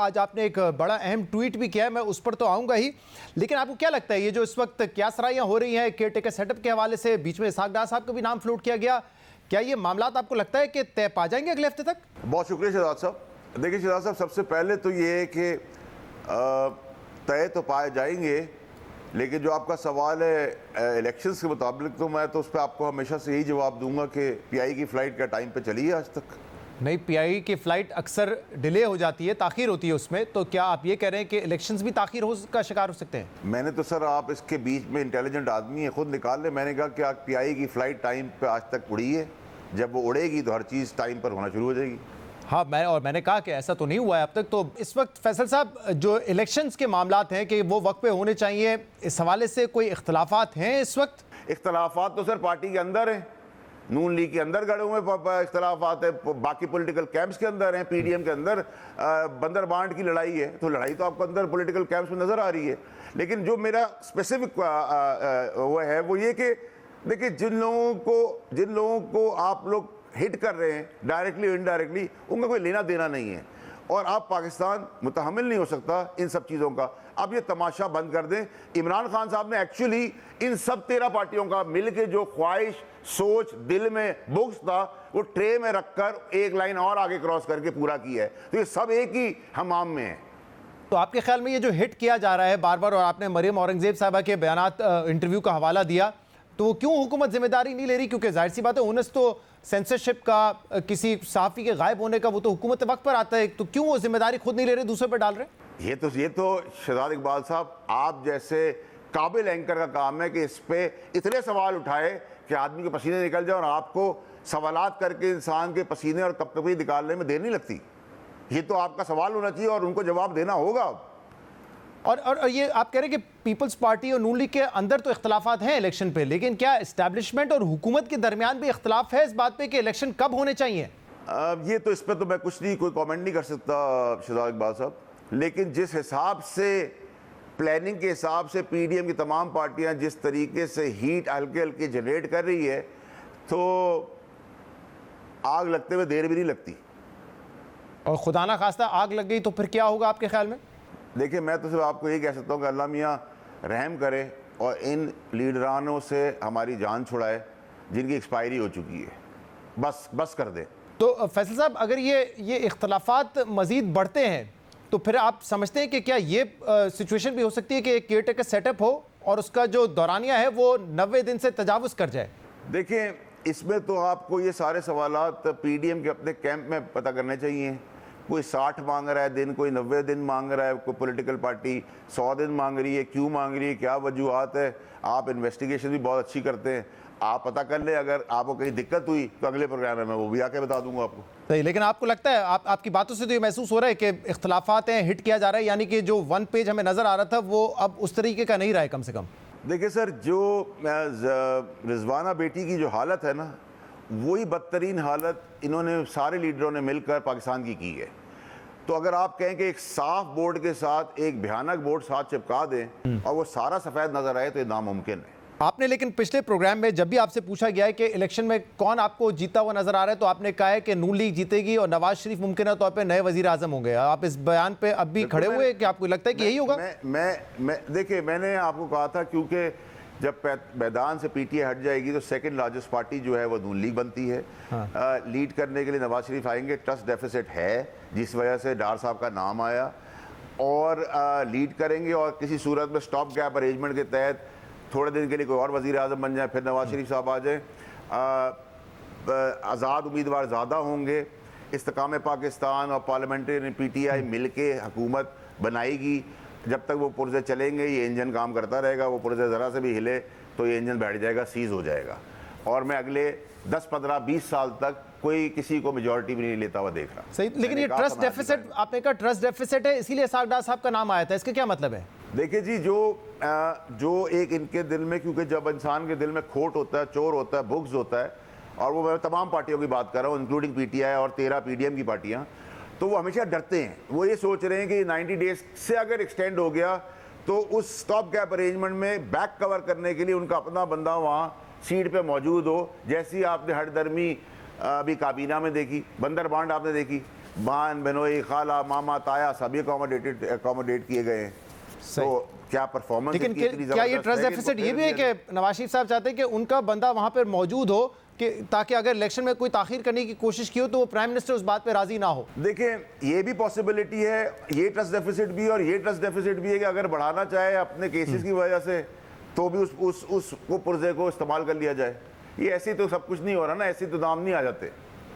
आज आपने एक बड़ा अहम ट्वीट भी किया है, मैं उस पर तो आऊंगा ही, लेकिन आपको क्या लगता है ये जो इस वक्त क्या सराहियां हो रही हैं केयर टेकर सेटअप के हवाले से, बीच में इसहाक डार साहब का भी नाम फ्लोट किया गया, क्या ये मामला आपको लगता है कि तय पा जाएंगे अगले हफ्ते तक? बहुत शुक्रिया शहजाद साहब। देखिए शहजाद साहब, सबसे पहले तो ये है कि तय तो पाए जाएंगे, लेकिन जो आपका सवाल है इलेक्शंस के मुताबिक, तो मैं तो उस पर आपको हमेशा से यही जवाब दूंगा कि पीआई की फ़्लाइट क्या टाइम पे चली है आज तक? नहीं, पीआई की फ़्लाइट अक्सर डिले हो जाती है, ताख़ीर होती है उसमें, तो क्या आप ये कह रहे हैं कि इलेक्शंस भी ताख़ीर का शिकार हो सकते हैं? मैंने तो सर, आप इसके बीच में इंटेलिजेंट आदमी है, खुद निकाल ले। मैंने कहा कि पीआई की फ़्लाइट टाइम पे आज तक उड़ी है, जब वो उड़ेगी तो हर चीज़ टाइम पर होना शुरू हो जाएगी। हाँ, मैंने कहा कि ऐसा तो नहीं हुआ है अब तक। तो इस वक्त फैसल साहब, जो इलेक्शंस के मामलात हैं कि वो वक्त पे होने चाहिए, इस हवाले से कोई इख्तलाफात हैं इस वक्त? इख्तलाफात तो सर पार्टी के अंदर हैं, नून लीग के अंदर गड़े हुए इख्तलाफात है, बाकी पॉलिटिकल कैंप्स के अंदर हैं, पीडीएम के अंदर बंदर बांट की लड़ाई है, तो लड़ाई तो आपको अंदर पॉलिटिकल कैंप्स में नज़र आ रही है। लेकिन जो मेरा स्पेसिफिक वो है वो ये कि देखिए, जिन लोगों को आप लोग हिट कर रहे हैं डायरेक्टली इनडायरेक्टली, उनका कोई लेना देना नहीं है, और आप पाकिस्तान मुतहम्मिल नहीं हो सकता इन सब चीज़ों का। अब ये तमाशा बंद कर दें। इमरान खान साहब ने एक्चुअली इन सब 13 पार्टियों का मिल के जो ख्वाहिश, सोच, दिल में बुग़्ज़ था, वो ट्रे में रखकर एक लाइन और आगे क्रॉस करके पूरा किया है। तो ये सब एक ही हमाम में है। तो आपके ख्याल में ये जो हिट किया जा रहा है बार बार, और आपने मरियम औरंगज़ेब साहबा के बयानात इंटरव्यू का हवाला दिया, तो वो क्यों हुकूमत जिम्मेदारी नहीं ले रही? क्योंकि जाहिर सी बात है, उनस तो सेंसरशिप का, किसी सहाफ़ी के गायब होने का, वो तो हुकूमत वक्त पर आता है, तो क्यों वो जिम्मेदारी खुद नहीं ले रहे, दूसरे पर डाल रहे? ये तो शहजाद इकबाल साहब, आप जैसे काबिल एंकर का काम है कि इस पे इतने सवाल उठाए कि आदमी के पसीने निकल जाए, और आपको सवालात करके इंसान के पसीने और कपकपी निकालने में देर नहीं लगती। ये तो आपका सवाल होना चाहिए और उनको जवाब देना होगा। और ये आप कह रहे हैं कि पीपल्स पार्टी और नून लीग के अंदर तो इख्तलाफात हैं इलेक्शन पे, लेकिन क्या इस्टेब्लिशमेंट और हुकूमत के दरमियान भी इख्तलाफ है इस बात पे कि इलेक्शन कब होने चाहिए? ये तो इस पर तो मैं कुछ नहीं, कोई कमेंट नहीं कर सकता शहजाद इकबाल साहब, लेकिन जिस हिसाब से प्लानिंग के हिसाब से पीडीएम की तमाम पार्टियां जिस तरीके से हीट हल्के हल्के जनरेट कर रही है, तो आग लगते हुए देर भी नहीं लगती। और खुदा ना खास्ता आग लग गई तो फिर क्या होगा आपके ख्याल में? देखिए, मैं तो सिर्फ आपको ये कह सकता हूँ कि अल्लाह मियाँ रहम करे और इन लीडरानों से हमारी जान छुड़ाए जिनकी एक्सपायरी हो चुकी है। बस कर दे। तो फैसल साहब, अगर ये इख्तलाफात मज़ीद बढ़ते हैं तो फिर आप समझते हैं कि क्या ये सिचुएशन भी हो सकती है कि एक केयर टेकर सेटअप हो और उसका जो दौरानिया है वो 90 दिन से तजावुज़ कर जाए? देखिए, इसमें तो आपको ये सारे सवालात पीडीएम के अपने कैंप में पता करने चाहिए। कोई 60 मांग रहा है दिन, कोई 90 दिन मांग रहा है, कोई पॉलिटिकल पार्टी 100 दिन मांग रही है, क्यों मांग रही है, क्या वजूहत है। आप इन्वेस्टिगेशन भी बहुत अच्छी करते हैं, आप पता कर ले। अगर आपको कहीं दिक्कत हुई तो अगले प्रोग्राम में मैं वो भी आके बता दूंगा आपको। सही, लेकिन आपको लगता है, आपकी बातों से तो ये महसूस हो रहा है कि इख्तलाफात हैं, हिट किया जा रहा है, यानी कि जो वन पेज हमें नज़र आ रहा था वो अब उस तरीके का नहीं रहा है कम से कम? देखिए सर, जो रिजवाना बेटी की जो हालत है ना, वही बदतरीन हालत इन्होंने सारे लीडरों ने मिलकर पाकिस्तान की है। तो अगर आप कहें कि एक साफ बोर्ड के साथ एक भयानक बोर्ड साथ चिपका दें और वो सारा सफ़ेद नजर आए, तो ये नामुमकिन है। आपने लेकिन पिछले प्रोग्राम में जब भी आपसे पूछा गया है कि इलेक्शन में कौन आपको जीता हुआ नजर आ रहा है, तो आपने कहा है कि नून लीग जीतेगी और नवाज शरीफ मुमकिन तौर पर नए वजीर आजम होंगे। आप इस बयान पे अब भी खड़े हुए कि आपको लगता है कि यही होगा? देखिए, मैंने आपको कहा था, क्योंकि जब मैदान से पीटीआई हट जाएगी तो सेकंड लार्जेस्ट पार्टी जो है वो नून लीग बनती है। हाँ। लीड करने के लिए नवाज शरीफ आएंगे, ट्रस्ट डेफिसिट है जिस वजह से डार साहब का नाम आया, और लीड करेंगे, और किसी सूरत में स्टॉप गैप अरेंजमेंट के तहत थोड़े दिन के लिए कोई और वजीर आज़म बन जाए, फिर नवाज शरीफ साहब आ जाए। आज़ाद उम्मीदवार ज़्यादा होंगे। इस्तेकाम पाकिस्तान और पार्लियामेंट्री पीटीआई मिल के हुकूमत बनाएगी। जब तक वो पुर्जे चलेंगे ये इंजन काम करता रहेगा, वो पुर्जे ज़रा से भी हिले तो ये इंजन बैठ जाएगा, सीज हो जाएगा। और मैं अगले 10, 15, 20 साल तक कोई किसी को मेजॉरिटी भी नहीं लेता हुआ देख रहा। सही, लेकिन ये ट्रस्ट डेफिसिट, आपने कहा ट्रस्ट डेफिसिट है, इसीलिए इसहाक डार साहब का नाम आया था, इसका क्या मतलब है? देखिए जी, जो एक इनके दिल में, क्योंकि जब इंसान के दिल में खोट होता है, चोर होता है, बुग़्ज़ होता है, और वो मैं तमाम पार्टियों की बात कर रहा हूँ इंक्लूडिंग पीटीआई और 13 पीडीएम की पार्टियाँ, तो वो हमेशा डरते हैं। वो ये सोच रहे हैं कि 90 डेज से अगर एक्सटेंड हो गया तो उस स्टॉप गैप अरेंजमेंट में बैक कवर करने के लिए उनका अपना बंदा वहाँ सीट पे मौजूद हो। जैसी आपने हरदर्मी अभी काबीना में देखी, बंदर बांड आपने देखी, बहन बेनोई खाला मामा ताया सभी अकोमोडेट किए गए हैं। तो क्या परफॉर्मेंस, लेकिन क्या ये ट्रस्ट डेफिसिट ये भी है कि नवाज शरीफ साहब चाहते हैं कि उनका बंदा वहां पर मौजूद हो कि ताकि अगर इलेक्शन में कोई ताखीर करने की कोशिश की हो तो वो प्राइम मिनिस्टर उस बात पे राजी ना हो? देखें, ये भी पॉसिबिलिटी है, ये ट्रस्ट डेफिसिट भी और ये ट्रस्ट डेफिसिट भी है कि अगर बढ़ाना चाहे अपने केसेस की वजह से तो भी उस पुर्जे को इस्तेमाल कर लिया जाए। ये ऐसे तो सब कुछ नहीं हो रहा ना, ऐसे तो दाम नहीं आ जाते।